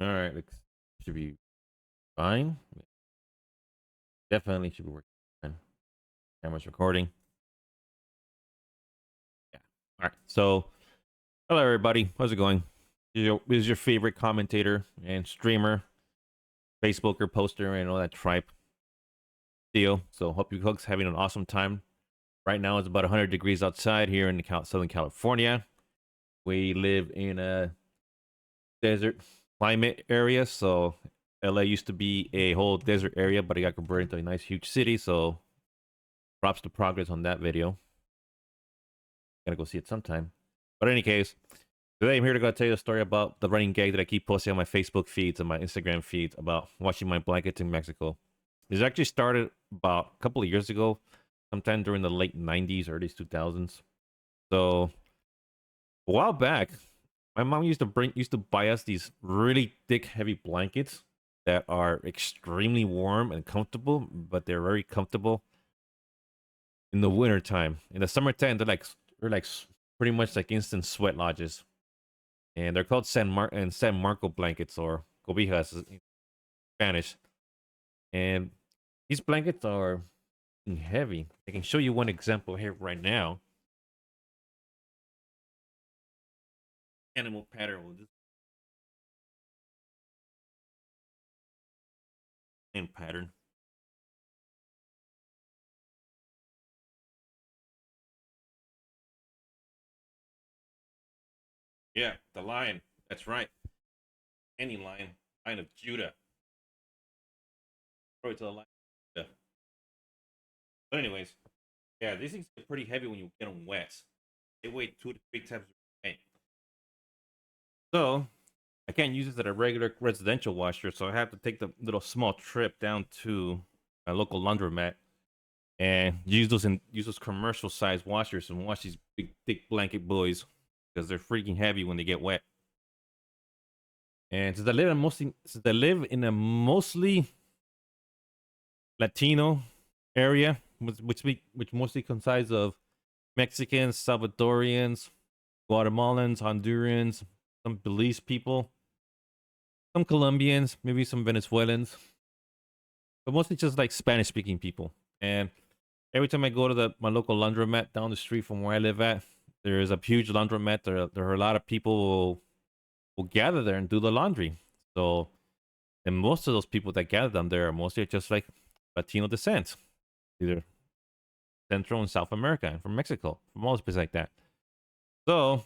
All right, should be fine. Definitely should be working fine. Camera's recording. Yeah. All right. So, hello everybody. How's it going? This is your favorite commentator and streamer, Facebooker, poster, and all that tripe deal. So, hope you folks having an awesome time. Right now, it's about 100 degrees outside here in Southern California. We live in a desert climate area, so LA used to be a whole desert area, but it got converted into a nice huge city. So props to progress on that video. Gotta go see it sometime. But in any case, today I'm here to go tell you a story about the running gag that I keep posting on my Facebook feeds and my Instagram feeds about washing my blankets in Mexico. This actually started about a couple of years ago, sometime during the late 90s, early 2000s. So a while back, my mom used to buy us these really thick, heavy blankets that are extremely warm and comfortable, but they're very comfortable in the winter time. In the summertime, they're like pretty much like instant sweat lodges, and they're called San Marco blankets or cobijas in Spanish. And these blankets are heavy. I can show you one example here right now. Animal pattern with this same pattern. Yeah, the lion. That's right. Any lion, Lion of Judah. Probably to the lion. Yeah. But anyways, yeah, these things are pretty heavy when you get them wet. They weigh 2 to 3 times your weight. So I can't use this at a regular residential washer, so I have to take the little small trip down to my local laundromat and use those commercial size washers and wash these big thick blanket boys because they're freaking heavy when they get wet. And since I live in a mostly Latino area, which mostly consists of Mexicans, Salvadorians, Guatemalans, Hondurans, some Belize people, some Colombians, maybe some Venezuelans, but mostly just like Spanish speaking people. And every time I go to my local laundromat down the street from where I live at, there is a huge laundromat. There are a lot of people will gather there and do the laundry. So, and most of those people that gather them there are mostly just like Latino descent, either Central and South America and from Mexico, from all places like that. So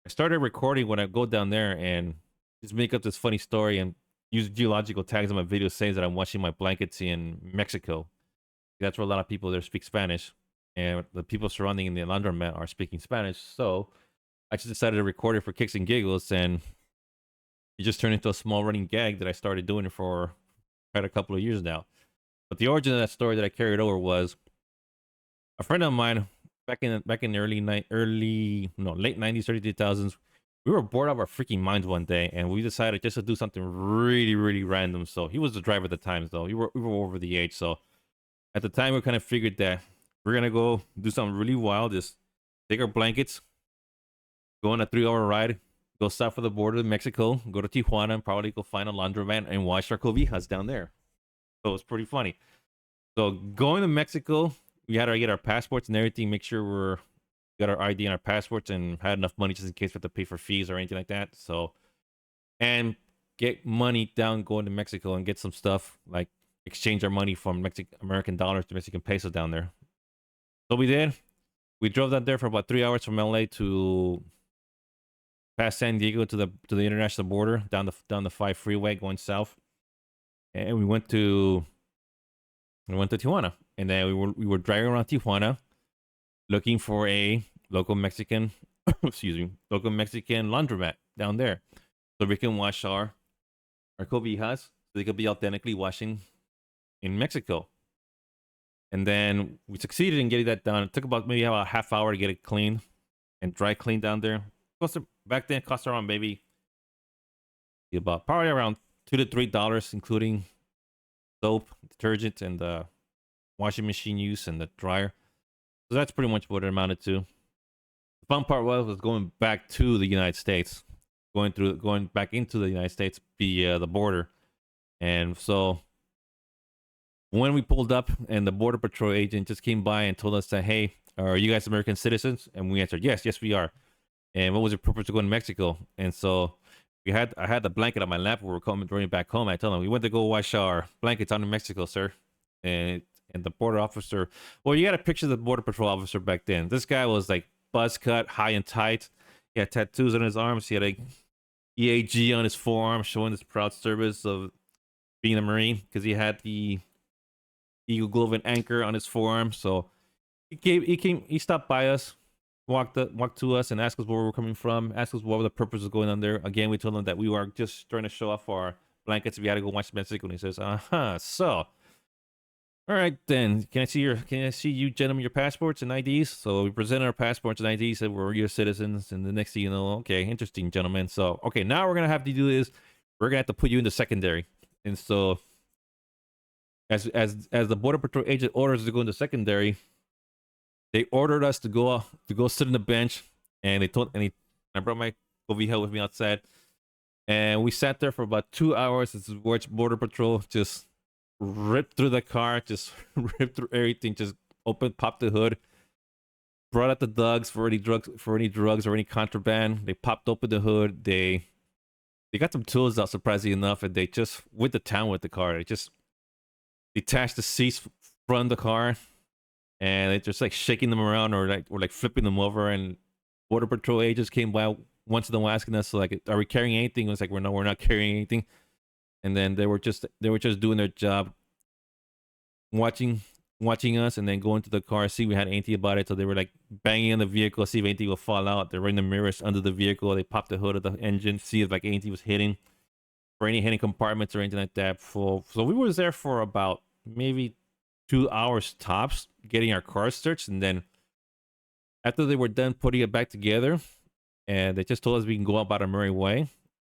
I started recording when I go down there and just make up this funny story and use geological tags on my video saying that I'm washing my blankets in Mexico. That's where a lot of people there speak Spanish, and the people surrounding in the laundromat are speaking Spanish. So I just decided to record it for kicks and giggles, and it just turned into a small running gag that I started doing for quite a couple of years now. But the origin of that story that I carried over was a friend of mine back in the late 90s, early 2000s. We were bored out of our freaking minds one day, and we decided just to do something really, really random. So he was the driver at the time, though. We were over the age, so at the time we kind of figured that we're gonna go do something really wild. Just take our blankets, go on a 3 hour ride, go south of the border of Mexico, go to Tijuana, and probably go find a laundromat and wash our cobijas down there. So it's pretty funny. So going to Mexico, we had to get our passports and everything, make sure we got our ID and our passports and had enough money just in case we have to pay for fees or anything like that. So, and get money down going to Mexico and get some stuff like exchange our money from American dollars to Mexican pesos down there. So we did. We drove down there for about 3 hours from LA to past San Diego to the international border down the 5 freeway going south, and we went to Tijuana, and then we were driving around Tijuana looking for a local Mexican local Mexican laundromat down there so we can wash our cobijas so they could be authentically washing in Mexico. And then we succeeded in getting that done. It took about maybe about a half hour to get it clean and dry clean down there. Back then, it cost around maybe about probably around $2 to $3, including soap, detergent, and the washing machine use and the dryer. So that's pretty much what it amounted to. The fun part was going back to the United States. going back into the United States via the border. And so when we pulled up and the border patrol agent just came by and told us that, hey, are you guys American citizens? And we answered, yes, we are. And what was your purpose to go to Mexico? And so I had the blanket on my lap. We were running back home. I told him we went to go wash our blankets out in Mexico, sir. And the border officer, well, you got to picture the border patrol officer back then. This guy was like buzz cut, high and tight. He had tattoos on his arms. He had a EAG on his forearm, showing his proud service of being a Marine, because he had the Eagle Glove and Anchor on his forearm. So he stopped by us, walked to us, and asked us where we were coming from, asked us what the purpose of going on there. Again, we told him that we were just trying to show off our blankets. We had to go watch Mexico. And he says, so all right then, can I see you gentlemen your passports and IDs? So we presented our passports and IDs, said we're US citizens, and the next thing you know, okay, interesting, gentlemen. So okay, now we're gonna have to do is we're gonna have to put you into secondary. And so as the border patrol agent orders us to go into secondary, they ordered us to go sit on the bench, and I brought my cobija with me outside, and we sat there for about 2 hours as border patrol just ripped through the car, just ripped through everything, just popped the hood, brought out the thugs for any drugs or any contraband. They popped open the hood. They got some tools out, surprisingly enough, and they just went to town with the car. They just detached the seats from the car, and they just like shaking them around or like flipping them over. And border patrol agents came by once in a while asking us like, "Are we carrying anything?" It was like, we're not carrying anything. And then they were just doing their job, watching us, and then going to the car, see we had anything about it. So they were like banging on the vehicle, see if anything will fall out. They're running the mirrors under the vehicle. They popped the hood of the engine, see if like anything was hitting, or any hidden compartments or anything like that. So we were there for about maybe 2 hours tops, getting our car searched. And then after they were done putting it back together, and they just told us we can go about our merry way.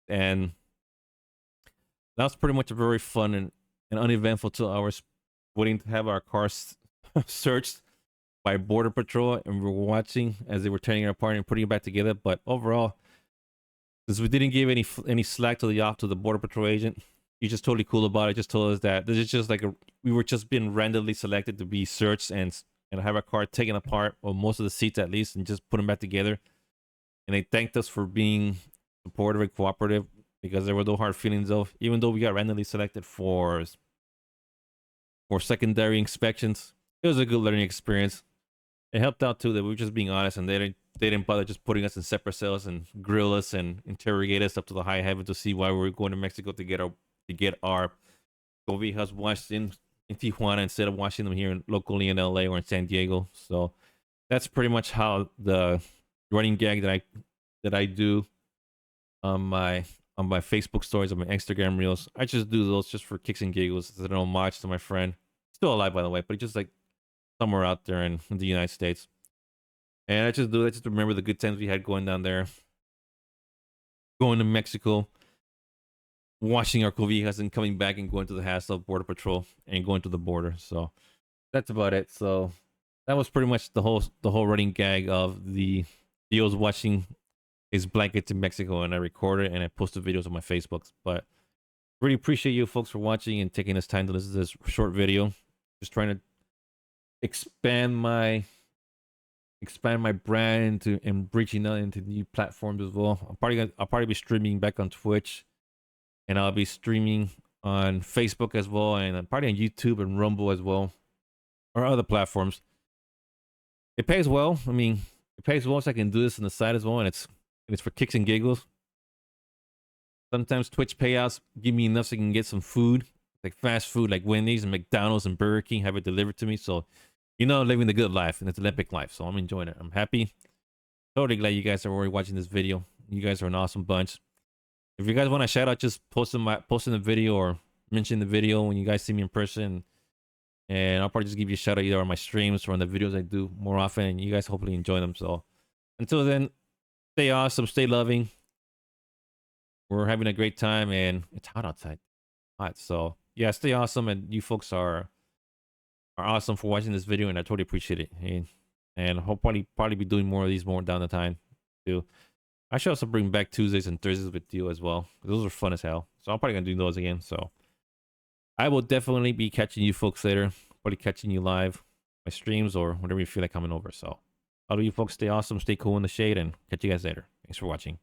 And that was pretty much a very fun and uneventful 2 hours, waiting to have our cars searched by border patrol, and we were watching as they were tearing it apart and putting it back together. But overall, since we didn't give any slack to the border patrol agent, he's just totally cool about it. Just told us that this is just like we were just being randomly selected to be searched and have our car taken apart, or most of the seats at least, and just put them back together. And they thanked us for being supportive and cooperative, because there were no hard feelings of, even though we got randomly selected for secondary inspections. It was a good learning experience. It helped out too that we were just being honest, and they didn't bother just putting us in separate cells and grill us and interrogate us up to the high heaven to see why we were going to Mexico to get our cobijas washed in Tijuana instead of washing them here locally in LA or in San Diego. So that's pretty much how the running gag that I do on my Facebook stories, on my Instagram reels. I just do those just for kicks and giggles as an homage to my friend. Still alive, by the way, but he's just like somewhere out there in the United States. And I just do that just to remember the good times we had going down there, going to Mexico, washing our cobijas, and coming back and going to the hassle of border patrol and going to the border. So that's about it. So that was pretty much the whole running gag of the deals watching his blankets in Mexico, and I recorded and I posted videos on my Facebook. But really appreciate you folks for watching and taking this time to listen to this short video. Just trying to expand my brand and reaching out into new platforms as well. I'll probably be streaming back on Twitch, and I'll be streaming on Facebook as well, and I'm probably on YouTube and Rumble as well, or other platforms. It pays well. I mean, it pays well, so I can do this on the side as well, and it's for kicks and giggles. Sometimes Twitch payouts give me enough so I can get some food, like fast food, like Wendy's and McDonald's and Burger King, have it delivered to me. So, I'm living the good life, and it's Olympic life. So I'm enjoying it. I'm happy. Totally glad you guys are already watching this video. You guys are an awesome bunch. If you guys want a shout out, just post in the video or mention the video when you guys see me in person. And I'll probably just give you a shout out either on my streams or on the videos I do more often. And you guys hopefully enjoy them. So until then, stay awesome, stay loving. We're having a great time, and it's hot outside. Hot. So yeah, stay awesome, and you folks are awesome for watching this video, and I totally appreciate it. And I'll probably be doing more of these more down the time too. I should also bring back Tuesdays and Thursdays with you as well. Those are fun as hell. So I'm probably gonna do those again. So I will definitely be catching you folks later. Probably catching you live, my streams or whenever you feel like coming over. So all of you folks stay awesome, stay cool in the shade, and catch you guys later. Thanks for watching.